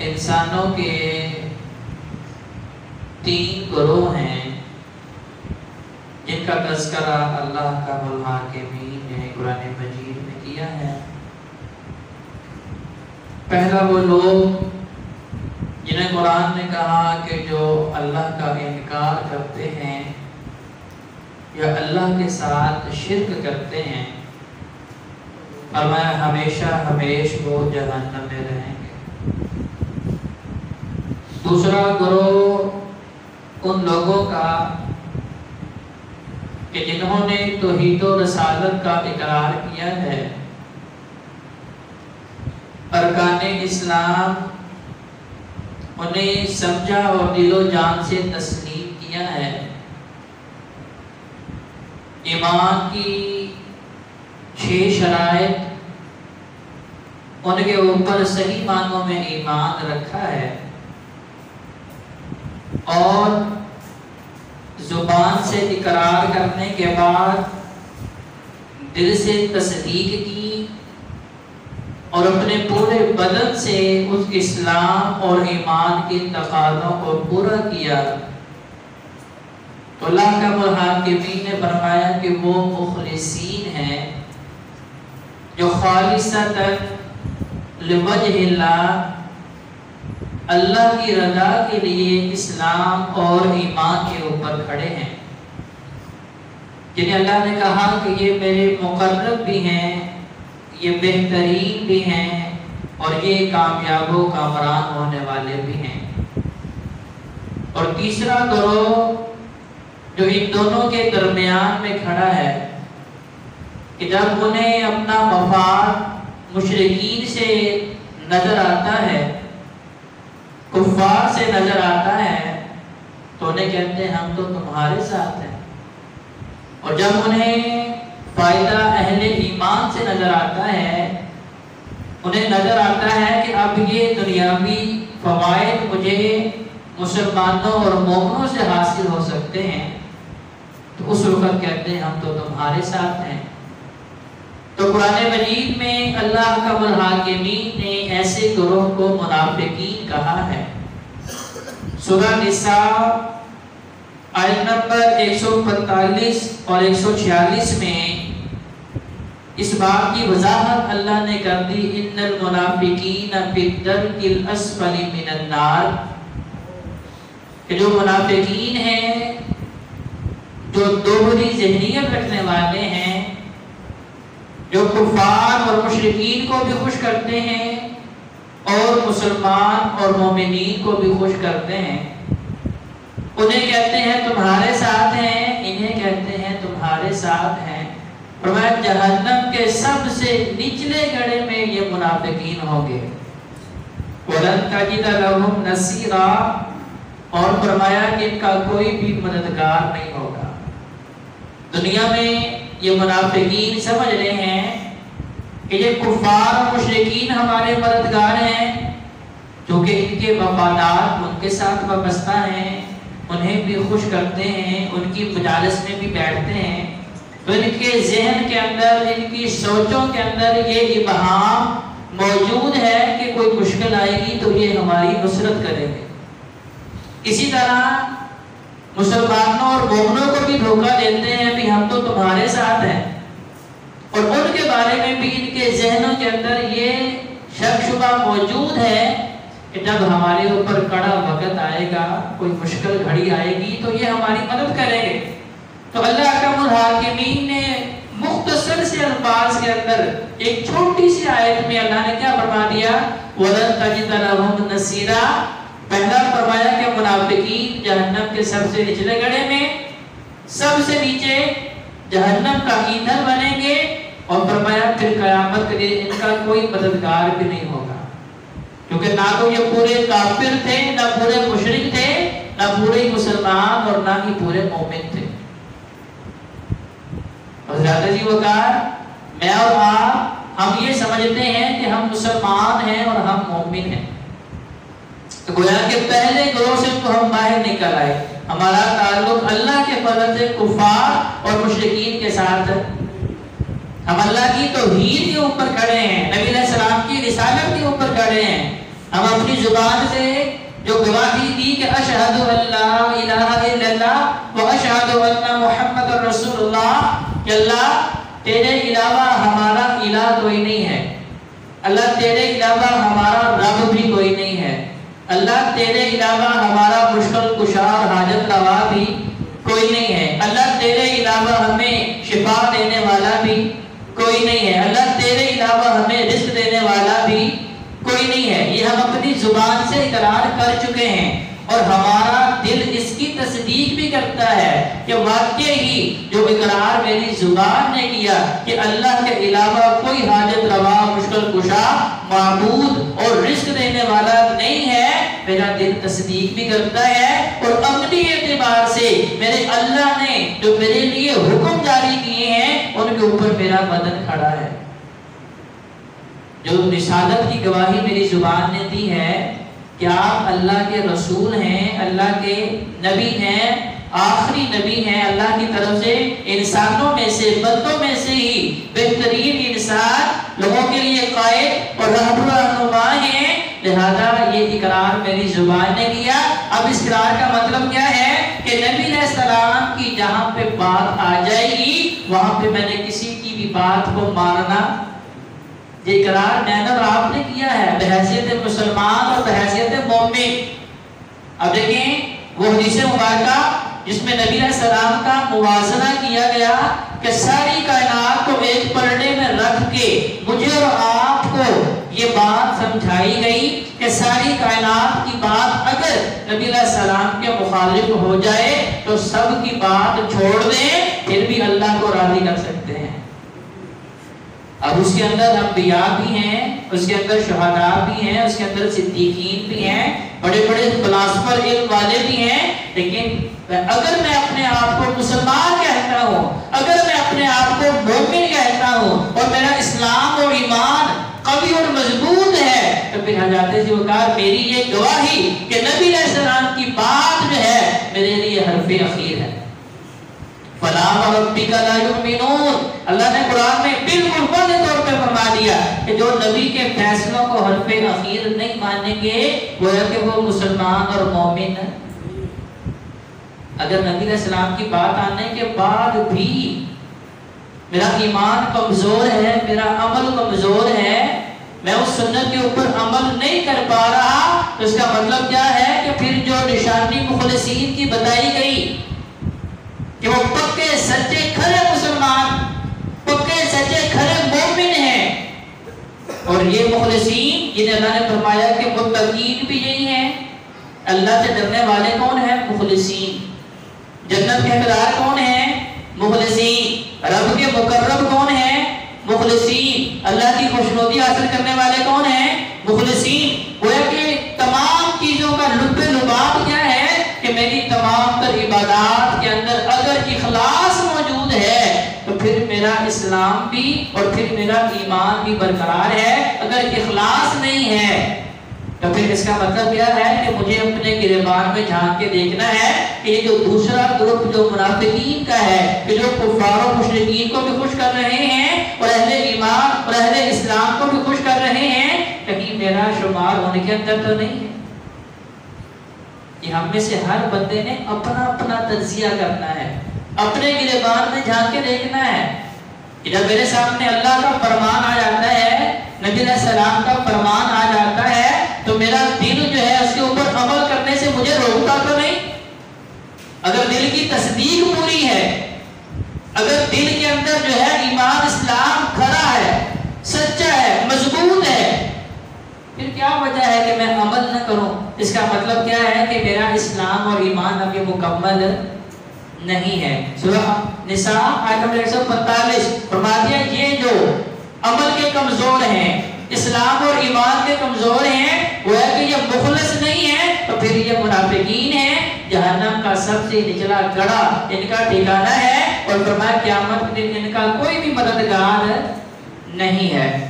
انسانوں کے 3 گروہ ہیں جن کا تذکرہ اللہ کا الحاکمین نے قرآن مجید میں کیا ہے۔ پہلا وہ لوگ جنہیں قرآن نے کہا کہ جو اللہ کا انکار کرتے ہیں یا اللہ کے ساتھ شرک کرتے ہیں، فرمایا ہمیشہ ہمیش وہ جہنم میں رہیں گے۔ دوسرا گروہ ان لوگوں کا کہ جنہوں نے توحید و رسالت کا اقرار کیا ہے، ارکان اسلام انہیں سمجھا اور دل و جان سے تسلیم کیا ہے، ایمان کی 6 شرائط ان کے اوپر صحیح معنوں میں ایمان رکھا ہے، اور زبان سے اقرار کرنے کے بعد دل سے تصدیق کی اور اپنے پورے بدن سے اس اسلام اور ایمان کے تقاضوں کو پورا کیا، تو اللہ کا الحاکمین نے فرمایا کہ وہ مخلصین ہیں جو خالصتاً لوجہ اللہ، اللہ کی رضا کے لیے اسلام اور ایمان کے اوپر کھڑے ہیں، جنہیں اللہ نے کہا کہ یہ میرے مقرب بھی ہیں، یہ بہترین بھی ہیں، اور یہ کامیاب و کامران ہونے والے بھی ہیں۔ اور تیسرا گروہ جو ان دونوں کے درمیان میں کھڑا ہے کہ جب انہیں اپنا مفاد مشرکین سے نظر آتا ہے، کفار سے نظر آتا ہے، تو انہیں کہتے ہیں ہم تو تمہارے ساتھ ہیں، اور جب انہیں فائدہ اہل ایمان سے نظر آتا ہے، انہیں نظر آتا ہے کہ اب یہ دنیاوی فوائد مجھے مسلمانوں اور مومنوں سے حاصل ہو سکتے ہیں، تو اس وقت کہتے ہیں ہم تو تمہارے ساتھ ہیں۔ تو قرآن مجید میں اللہ کا الحاکمین نے ایسے گروہ کو منافقین کہا ہے۔ سورہ نساء آیت نمبر 145 اور 146 میں اس بات کی وضاحت اللہ نے کر دی، ان المنافقین فی الدرک الاسفل من النار، کہ جو منافقین ہیں، جو دوہری ذہنیت رکھنے والے ہیں، جو کفار اور مشرکین کو بھی خوش کرتے ہیں اور مسلمان اور مومنین کو بھی خوش کرتے ہیں، انہیں کہتے ہیں تمہارے ساتھ ہیں، انہیں کہتے ہیں تمہارے ساتھ ہیں۔ فرمایا جہنم کے سب سے نچلے گڑھے میں یہ منافقین ہوں گے۔ وَلَن تَجِدَ لَهُمْ نَصِيرًا، اور فرمایا کہ ان کا کوئی بھی مددگار نہیں ہوگا۔ دنیا میں یہ منافقین سمجھ رہے ہیں کہ یہ کفار اور مشرکین ہمارے مددگار ہیں، کیونکہ ان کے وفادار ان کے ساتھ وابستہ ہیں، انہیں بھی خوش کرتے ہیں، ان کی مجالس میں بھی بیٹھتے ہیں، تو ان کے ذہن کے اندر، ان کی سوچوں کے اندر یہ ابہام موجود ہے کہ کوئی مشکل آئے گی تو یہ ہماری نصرت کریں گے۔ اسی طرح مسلمانوں اور مومنوں کو بھی دھوکہ دیتے ہیں کہ ہم تو تمہارے ساتھ ہیں، اور ان کے بارے میں بھی ان کے ذہنوں کے اندر یہ شک شبہ موجود ہے کہ جب ہمارے اوپر کڑا وقت آئے گا، کوئی مشکل گھڑی آئے گی تو یہ ہماری مدد کریں گے۔ تو اللہ اکرم الحاکمین نے مختصر سے الفاظ کے اندر ایک چھوٹی سی آیت میں اللہ نے کیا فرما دیا، وَلَن تَجِدَ لَهُمْ نَصِيرًا۔ پہلا فرمایا کہ منافقین جہنم کے سب سے نچلے گڑھے میں، سب سے نیچے جہنم کا ایندھن بنیں گے، اور فرمایا پھر قیامت کے دن ان کا کوئی مددگار بھی نہیں ہوگا، کیونکہ نہ تو یہ پورے کافر تھے، نہ پورے مشرک تھے، نہ پورے مسلمان، اور نہ ہی پورے مومن تھے۔ حضرات جی وقار، میں اور آپ ہم یہ سمجھتے ہیں کہ ہم مسلمان ہیں اور ہم مومن ہیں، تو گویا کہ پہلے گروہ سے تو ہم باہر نکل آئے، ہمارا تعلق اللہ کے فضل سے کفار اور مشرکین کے ساتھ ہے۔ ہم اللہ کی توحید کے اوپر کھڑے ہیں، نبی علیہ السلام کی رسالت کے اوپر کھڑے ہیں، ہم اپنی اپنی زبان سے جو گواہی دی کہ اشہد ان لا الہ الا اللہ و اشہد ان محمد رسول اللہ، کہ اللہ تیرے علاوہ ہمارا الہ کوئی نہیں ہے، اللہ تیرے علاوہ ہمارا رب بھی کوئی نہیں ہے، اللہ تیرے علاوہ ہمارا مشکل کشا اور حاجت روا بھی کوئی نہیں ہے، اللہ تیرے علاوہ ہمیں شفا دینے والا بھی کوئی نہیں ہے، اللہ تیرے علاوہ ہمیں رزق دینے والا بھی کوئی نہیں ہے۔ یہ ہم اپنی زبان سے اقرار کر چکے ہیں اور ہمارا دل اس کی تصدیق بھی کرتا ہے کہ واقعی ہی جو اقرار میری زبان نے کیا کہ اللہ کے علاوہ کوئی حاجت روا مشکل کشا معبود اور رزق دینے والا نہیں ہے، میرا دل تصدیق بھی کرتا ہے اور عملی اعتبار سے میرے اللہ نے جو میرے لیے حکم جاری کیے ہیں ان کے اوپر میرا بدن کھڑا ہے۔ جو رسالت کی گواہی میری زبان نے دی ہے کہ آپ اللہ کے رسول ہیں، اللہ کے نبی ہیں، آخری نبی ہیں، اللہ کی طرف سے انسانوں میں سے بندوں میں سے ہی بہترین انسان، لوگوں کے لیے قائد اور رہنما ہیں، لہذا یہ اقرار میری زبان نے کیا۔ اب اس اقرار کا مطلب کیا ہے کہ نبی علیہ السلام کی جہاں پہ بات آ جائے گی وہاں پہ میں نے کسی کی بھی بات کو ماننا، یہ اقرار میں نے اور آپ نے کیا ہے بحیثیت مسلمان اور بحیثیت مومن۔ اب دیکھیں وہ حدیث مبارکہ جس میں نبی علیہ السلام کا موازنہ کیا گیا کہ ساری کائنات کو ایک پردے میں رکھ کے مجھے اور آپ کو یہ بات سمجھائی گئی کہ ساری کائنات کی بات اگر نبی علیہ السلام کے مخالف ہو جائے تو سب کی بات چھوڑ دیں، پھر بھی اللہ کو راضی کر سکتے ہیں۔ اب اس کے اندر انبیاء بھی ہیں، اس کے اندر شہداء بھی ہیں، اس کے اندر صدیقین بھی ہیں، بڑے بڑے فلاسفر علم والے بھی ہیں، لیکن اگر میں اپنے آپ کو مسلمان کہتا ہوں، اگر میں اپنے آپ کو مومن کہتا ہوں اور میرا اسلام اور ایمان قوی اور مضبوط ہے تو پھر حضرت وقار میری یہ گواہی کہ نبی علیہ السلام کی بات جو ہے میرے لیے حرف اخیر ہے۔ فَلَا وَرَبِّكَ لَا يُؤْمِنُونَ، اللہ نے قرآن میں بالکل واضح طور پہ فرما دیا کہ جو نبی کے فیصلوں کو حرف اخیر نہیں مانیں گے وہ ہے کہ وہ مسلمان اور مومن۔ اگر نبی علیہ السلام کی بات آنے کے بعد بھی میرا ایمان کمزور ہے، میرا عمل کمزور ہے، میں اس سنت کے اوپر عمل نہیں کر پا رہا تو اس کا مطلب کیا ہے کہ پھر جو نشانی مخلصین کی بتائی گئی کہ وہ پکے سچے کھرے مسلمان، پکے سچے کھرے مومن ہیں، اور یہ مخلصین جنہیں اللہ نے فرمایا کہ متقین بھی یہی ہیں۔ اللہ سے ڈرنے والے کون ہیں؟ مخلصین۔ جنت کے حقدار کون ہیں؟ مخلصین۔ رب کے مقرب کون ہیں؟ مخلصین۔ اللہ کی خوشنودی حاصل کرنے والے کون ہیں؟ مخلصین۔ گویا کہ تمام چیزوں کا لب لباب کیا ہے کہ میری تمام تر عبادات کے اندر اگر اخلاص موجود ہے تو پھر میرا اسلام بھی اور پھر میرا ایمان بھی برقرار ہے۔ اگر اخلاص نہیں ہے تو پھر اس کا مطلب کیا ہے کہ مجھے اپنے گریبان میں جھانک کے دیکھنا ہے کہ یہ جو دوسرا گروپ جو منافقین کا ہے کہ جو کفار و مشرکین کو بھی خوش کر رہے ہیں اور اہل ایمان اور اہل اسلام کو بھی خوش کر رہے ہیں، کہیں میرا شمار ہونے کے اندر تو نہیں ہے۔ یہ ہم میں سے ہر بندے نے اپنا اپنا تجزیہ کرنا ہے، اپنے گریبان میں جھانک کے دیکھنا ہے کہ جب میرے سامنے اللہ کا فرمان آ جاتا ہے، نبی علیہ السلام کا فرمان آ جاتا ہے تو میرا دل جو ہے اس کے اوپر عمل کرنے سے مجھے روکتا تو نہیں۔ اگر دل کی تصدیق پوری ہے، اگر دل کے اندر جو ہے ایمان اسلام کھڑا ہے، سچا ہے، مضبوط ہے، پھر کیا وجہ ہے کہ میں عمل نہ کروں؟ اس کا مطلب کیا ہے کہ میرا اسلام اور ایمان ابھی مکمل نہیں ہے۔ سورہ نساء آیت نمبر 145 فرما دیا یہ جو عمل کے کمزور ہیں، اسلام اور ایمان کے کمزور ہیں، وہ ہے کہ یہ مخلص نہیں ہے تو پھر یہ منافقین ہیں، جہنم کا سب سے نچلا گڑھا ان کا ٹھکانہ ہے، اور فرمایا قیامت کے دن ان کا کوئی بھی مددگار نہیں ہے۔